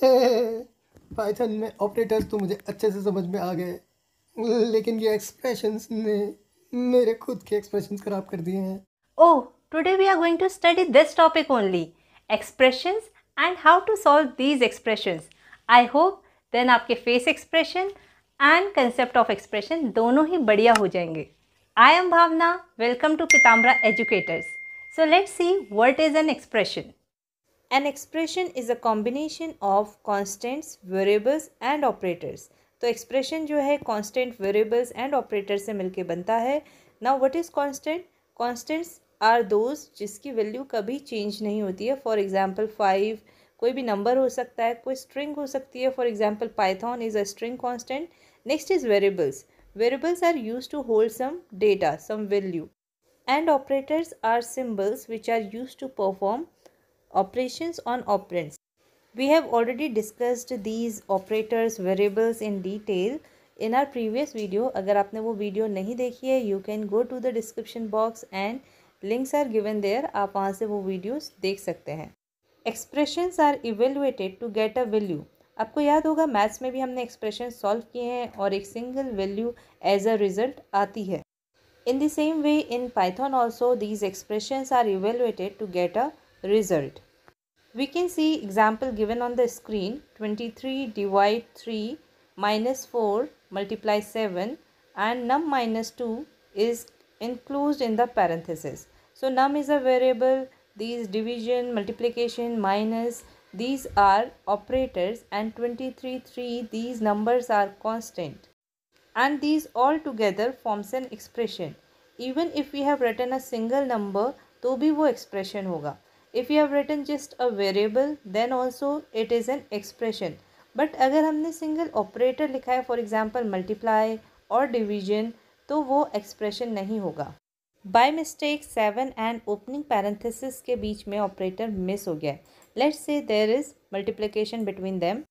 Python में operators तो मुझे अच्छे से समझ में आ गए, लेकिन ये एक्सप्रेशंस ने मेरे खुद के एक्सप्रेशंस खराब कर दिए हैं। Oh, today we are going to study this topic only, expressions and how to solve these expressions. I hope then आपके face expression and concept of expression दोनों ही बढ़िया हो जाएंगे. I am Bhavna. Welcome to Pitambra Educators. So let's see what is an expression. An expression is a combination of constants, variables and operators. तो expression जो है constant, variables and operators से मिलके बनता है. Now what is constant? Constants are those जिसकी value कभी change नहीं होती है. फॉर एग्जाम्पल 5, कोई भी नंबर हो सकता है, कोई स्ट्रिंग हो सकती है. For example Python is a string constant. Next is variables. Variables are use to hold some data, some value. And operators are symbols which are used to perform operations on operands. We have already discussed these operators, variables in detail in our previous video. अगर आपने वो video नहीं देखी है, you can go to the description box and links are given there. आप वहाँ से वो वीडियोस देख सकते हैं. Expressions are evaluated to get a value. आपको याद होगा मैथ्स में भी हमने एक्सप्रेशन सॉल्व किए हैं और एक single value as a result आती है. In the same way, in Python also, these expressions are evaluated to get a result. We can see example given on the screen. 23 divide 3 minus 4 multiply 7 and num minus 2 is enclosed in the parenthesis. So num is a variable, these division, multiplication, minus, these are operators, and 23, 3, these numbers are constant. And these all together forms an expression. Even if we have written a single number, तो भी वो expression होगा. If we have written just a variable, then also it is an expression. But अगर हमने single operator लिखा है, for example multiply और division, तो वो expression नहीं होगा. By mistake 7 and opening parenthesis के बीच में operator miss हो गया. Let's say there is multiplication between them.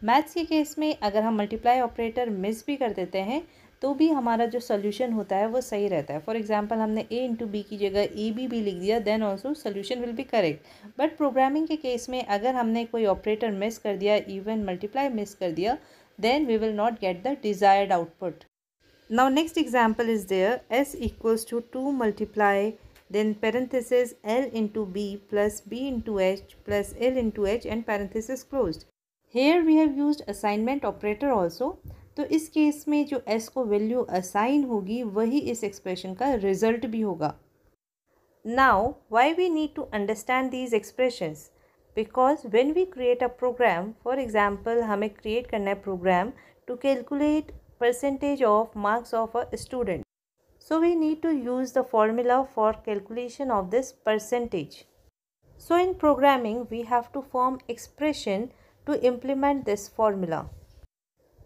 Maths के केस में अगर हम मल्टीप्लाई ऑपरेटर मिस भी कर देते हैं तो भी हमारा जो सोल्यूशन होता है वो सही रहता है. फॉर एग्जांपल हमने a इंटू बी की जगह ए बी भी लिख दिया, then also solution will be correct. But programming के केस में अगर हमने कोई ऑपरेटर मिस कर दिया, इवन मल्टीप्लाई मिस कर दिया, then we will not get the desired output. Now next example is there. s equals to 2 multiply then parenthesis l into b plus b into h plus l into h and parenthesis closed. Here we have used assignment operator also. तो इस case में जो s को value assign होगी वही इस expression का result भी होगा. Now why we need to understand these expressions? Because when we create a program, for example हमें create करना है program to calculate percentage of marks of a student. So we need to use the formula for calculation of this percentage. So in programming we have to form expression to implement this formula.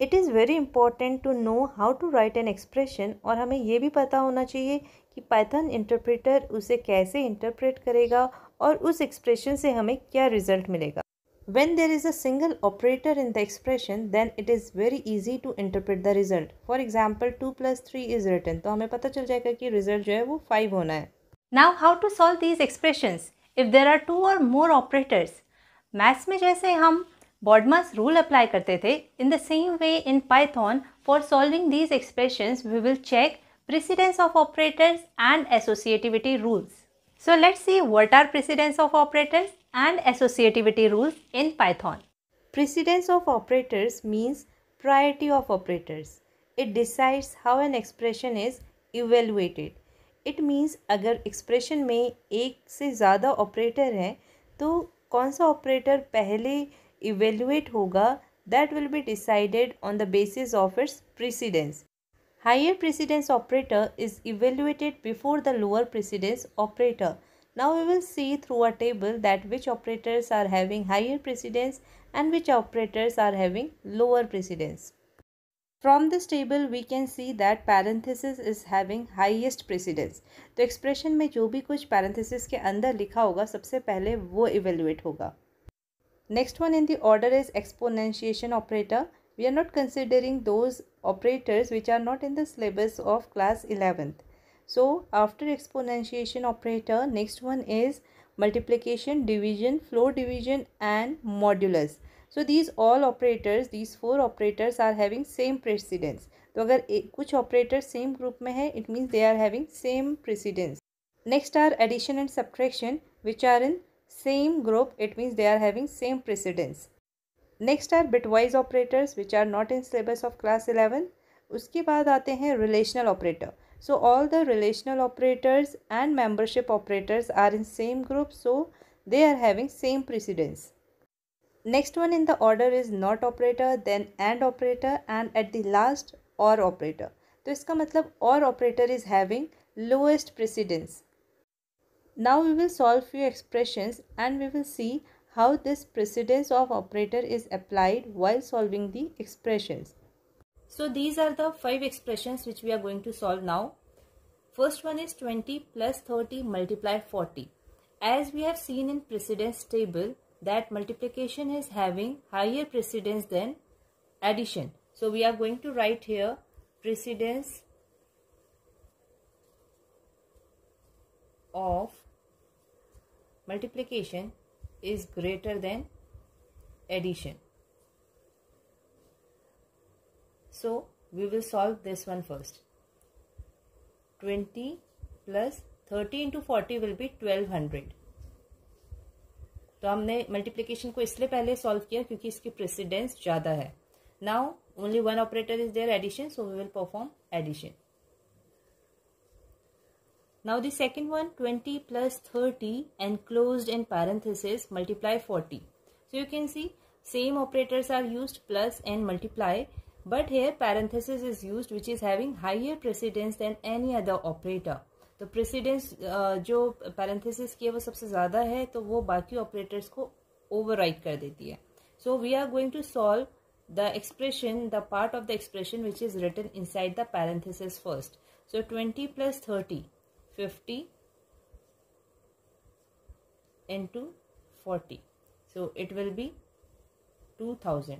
It is very important to know how to write an expression और हमें ये भी पता होना चाहिए कि Python interpreter उसे कैसे इंटरप्रेट करेगा और उस एक्सप्रेशन से हमें क्या रिजल्ट मिलेगा. When there is a single operator in the expression, then it is very easy to interpret the result. For example, 2 plus 3 is written. तो हमें पता चल जाएगा कि रिजल्ट जो है वो 5 होना है. Now how to solve these expressions if there are 2 or more operators? Maths में जैसे हम BODMAS rule अप्लाई करते थे, in the same way in Python for solving these expressions we will check precedence of operators and associativity rules. So let's see what are precedence of operators and associativity rules in Python. Precedence of operators means priority of operators. It decides how an expression is evaluated. It means अगर expression में एक से ज़्यादा operator हैं तो कौन सा operator पहले evaluate होगा, that will be decided on the basis of its precedence. Higher precedence operator is evaluated before the lower precedence operator. Now we will see through a table that which operators are having higher precedence and which operators are having lower precedence. From this table we can see that parenthesis is having highest precedence. तो expression में जो भी कुछ parenthesis के अंदर लिखा होगा सबसे पहले वो evaluate होगा. Next one in the order is exponentiation operator. We are not considering those operators which are not in the syllabus of class 11th. So after exponentiation operator, next one is multiplication, division, floor division and modulus. So these all operators, these 4 operators are having same precedence. तो अगर कुछ operators same group में है, it means they are having same precedence. Next are addition and subtraction, which are in same group, it means they are having same precedence. Next are bitwise operators, which are not in syllabus of class 11. उसके बाद आते हैं relational operator. So all the relational operators and membership operators are in same group, so they are having same precedence. Next one in the order is not operator, then and operator, and at the last or operator. तो इसका मतलब or operator is having lowest precedence. Now we will solve few expressions and we will see how this precedence of operator is applied while solving the expressions. So these are the 5 expressions which we are going to solve now. First one is 20 plus 30 multiply 40. As we have seen in precedence table that multiplication is having higher precedence than addition. So we are going to write here precedence of multiplication is greater than addition. So we will solve this one first. 20 plus 30 into 40 will be 1200. तो हमने multiplication को इसलिए पहले solve किया क्योंकि इसकी precedence ज़्यादा है. Now only one operator is there addition, so we will perform addition. Now the second one 20 plus 30 enclosed in parenthesis multiply 40. So you can see same operators are used, plus and multiply, but here parenthesis is used which is having higher precedence than any other operator. तो precedence जो parenthesis की है वो सबसे ज़्यादा है, तो वो बाकी ऑपरेटर्स को ओवरराइड कर देती है. So we are going to solve the expression, the part of the expression which is written inside the parenthesis first. So 20 plus 30 50 into 40, so it will be 2000.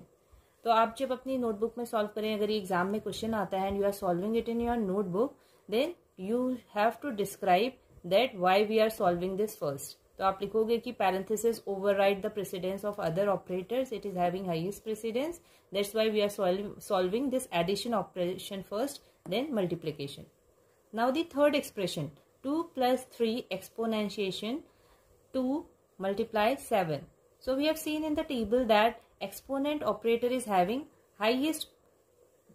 तो आप जब अपनी नोटबुक में सॉल्व करें, अगर ये एग्जाम में क्वेश्चन आता है and you are solving it in your notebook, then you have to describe that why we are solving this first. तो आप लिखोगे कि parenthesis override the precedence of other operators, it is having highest precedence, that's why we are solving this addition operation first, then multiplication. Now the third expression, 2 plus 3 exponentiation 2 multiply 7. So we have seen in the table that exponent operator is having highest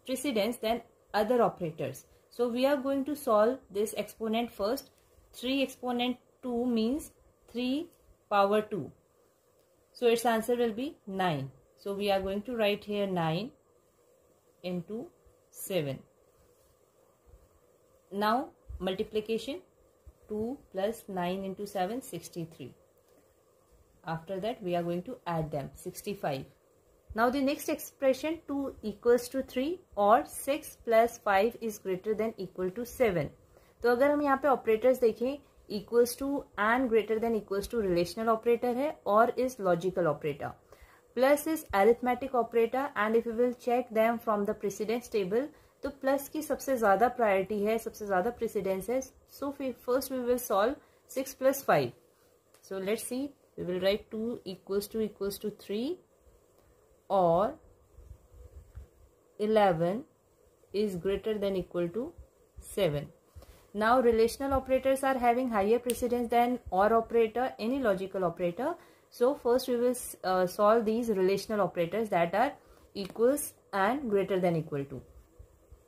precedence than other operators. So we are going to solve this exponent first. 3 exponent 2 means 3 power 2. So its answer will be 9. So we are going to write here 9 into 7. Now multiplication, 2 plus 9 into 7, 63. After that we are going to add them, 65. Now the next expression, 2 equals to 3 or 6 plus 5 is greater than equal to 7. तो अगर हम यहाँ पे operators देखें, equals to and greater than equals to relational operator है और is logical operator. Plus is arithmetic operator and if we will check them from the precedence table, तो plus की सबसे ज़्यादा प्रायोरिटी है, सबसे ज़्यादा precedence है. So first we will solve 6 plus 5. So let's see, we will write 2 equals to 3 or 11 is greater than equal to 7. Now relational operators are having higher precedence than or operator, any logical operator. So first we will solve these relational operators that are equals and greater than equal to.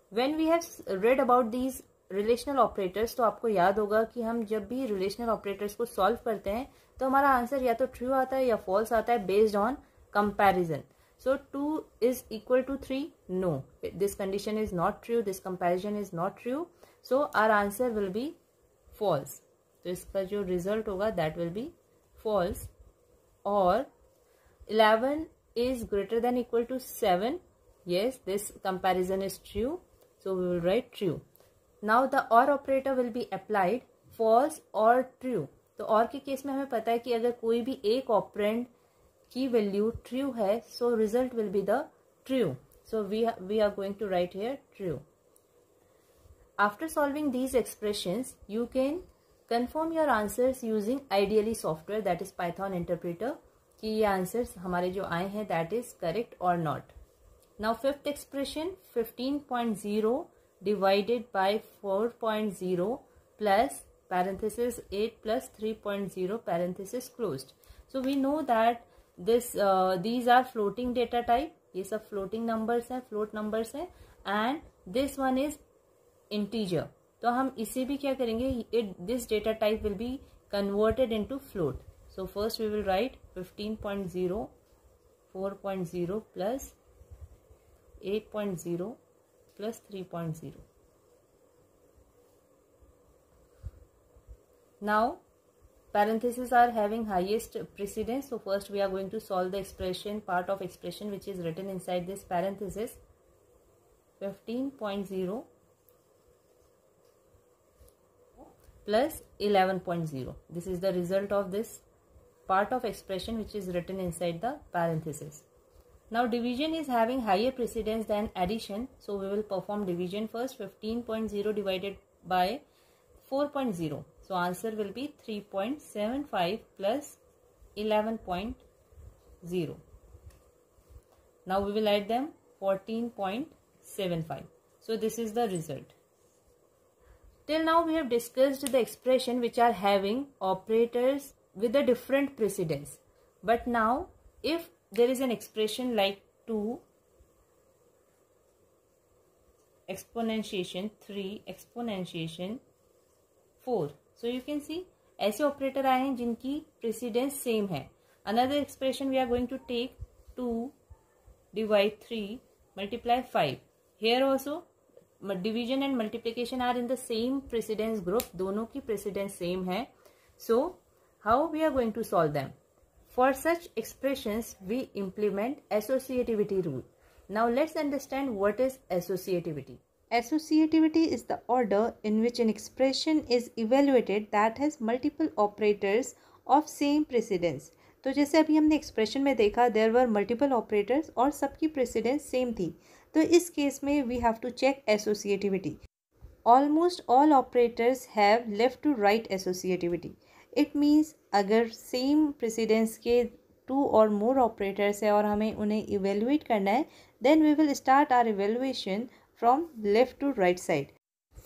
When we have read about these relational operators, तो आपको याद होगा कि हम जब भी relational operators को solve करते हैं तो हमारा आंसर या तो true आता है या false आता है based on comparison. So 2 is equal to 3? No. This condition is not true. This comparison is not true. So our answer will be false. तो इसका जो result होगा that will be false. Or 11 is greater than equal to 7. Yes, this comparison is true. So we will write true. Now the or operator will be applied, false or true. तो और के case में हमें पता है कि अगर कोई भी एक ऑपरेंड की वैल्यू ट्रू है, so result will be the true. So we are going to write here true. After solving these expressions you can confirm your answers using ideally software, that is Python interpreter. कि ये answers हमारे जो आए हैं that is correct और not. Now fifth expression 15.0 divided by 4.0 plus parenthesis 8 plus 3.0 parenthesis closed. So we know that these are floating data type. ये सब floating numbers हैं, float numbers हैं, and this one is integer. तो हम इसे भी क्या करेंगे, this data type will be converted into float. So first we will write 15.0 4.0 plus 8.0 plus 3.0. Now parentheses are having highest precedence, so first we are going to solve the expression, part of expression which is written inside this parenthesis. 15.0 plus 11.0. This is the result of this part of expression which is written inside the parenthesis. Now division is having higher precedence than addition, so we will perform division first. 15.0 divided by 4.0. So answer will be 3.75 plus 11.0. Now we will add them 14.75. So this is the result. Till now we have discussed the expression which are having operators with a different precedence. But now if there is an expression like 2 exponentiation 3 exponentiation 4. So you can see ऐसे operator आए हैं जिनकी precedence same है. Another expression we are going to take 2 divide 3 multiply 5. Here also division and multiplication are in the same precedence group. दोनों की precedence same है. So how we are going to solve them? For such expressions we implement associativity rule. Now let's understand what is associativity. Associativity is the order in which an expression is evaluated that has multiple operators of same precedence. तो जैसे अभी हमने expression में देखा there were multiple operators और सबकी precedence same थी. तो इस केस में we have to check associativity. Almost all operators have left to right associativity. It means अगर same precedence के 2 or more operators है और हमें उन्हें evaluate करना है, then we will start our evaluation from left to right side.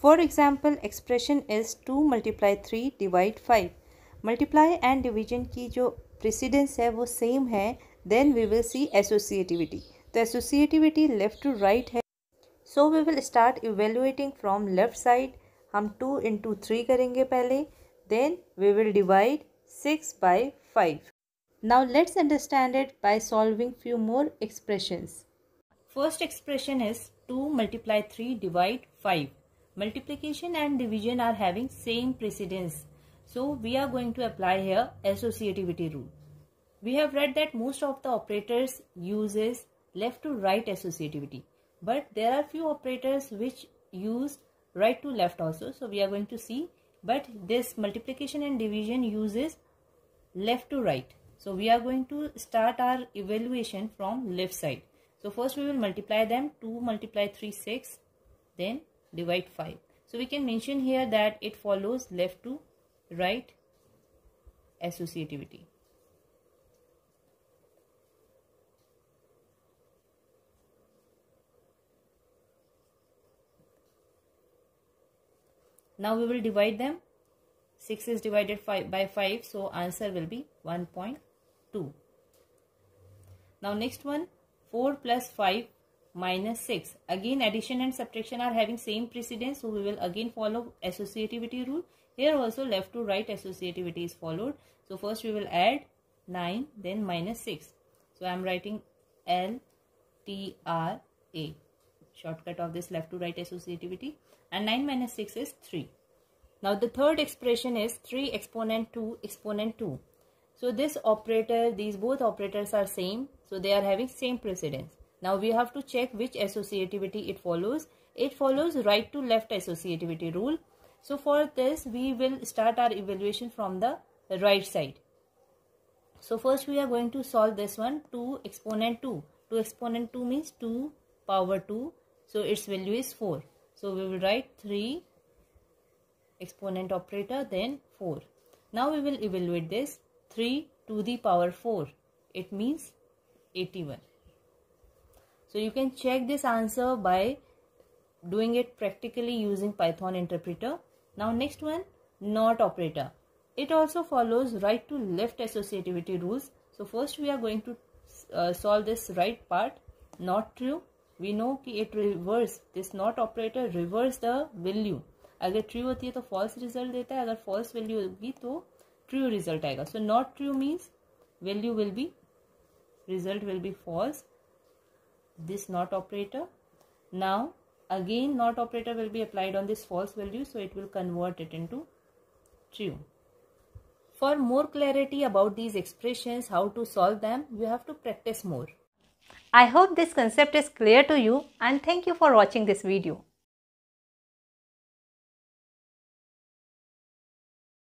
For example, expression is 2 multiply 3 divide 5. Multiply and division की जो precedence है वो same है, then we will see associativity. तो associativity left to right है. So we will start evaluating from left side. हम 2 into 3 करेंगे पहले, then we will divide 6 by 5. Now let's understand it by solving few more expressions. First expression is 2 multiply 3 divide 5. Multiplication and division are having same precedence. So we are going to apply here associativity rule. We have read that most of the operators uses left to right associativity. But there are few operators which use right to left also. So we are going to see. But this multiplication and division uses left to right. So we are going to start our evaluation from left side. So first we will multiply them. 2 multiply 3 6, then divide 5. So we can mention here that it follows left to right associativity. Now we will divide them. 6 is divided by 5, so answer will be 1.2. Now next one, 4 plus 5 minus 6. Again addition and subtraction are having same precedence, so we will again follow associativity rule. Here also left to right associativity is followed. So first we will add 9, then minus 6. So I am writing LTRA, shortcut of this left to right associativity, and 9 minus 6 is 3. Now the third expression is 3 exponent 2 exponent 2. So this operator, these both operators are same. So they are having same precedence. Now we have to check which associativity it follows. It follows right to left associativity rule. So for this we will start our evaluation from the right side. So first we are going to solve this one. 2 exponent 2. 2 exponent 2 means 2 power 2. So its value is 4. So we will write 3 exponent operator then 4. Now we will evaluate this. 3 to the power 4. it means 81. So you can check this answer by doing it practically using Python interpreter. Now next one, NOT operator. It also follows right to left associativity rules. So first we are going to solve this right part. Not true. We know कि it reverse, this not operator reverse the value. अगर true होती है तो false result देता है, अगर false value होगी तो true result आएगा. So not true means value will be, result will be false. This not operator. Now again not operator will be applied on this false value, so it will convert it into true. For more clarity about these expressions, how to solve them, you have to practice more. I hope this concept is clear to you and thank you for watching this video.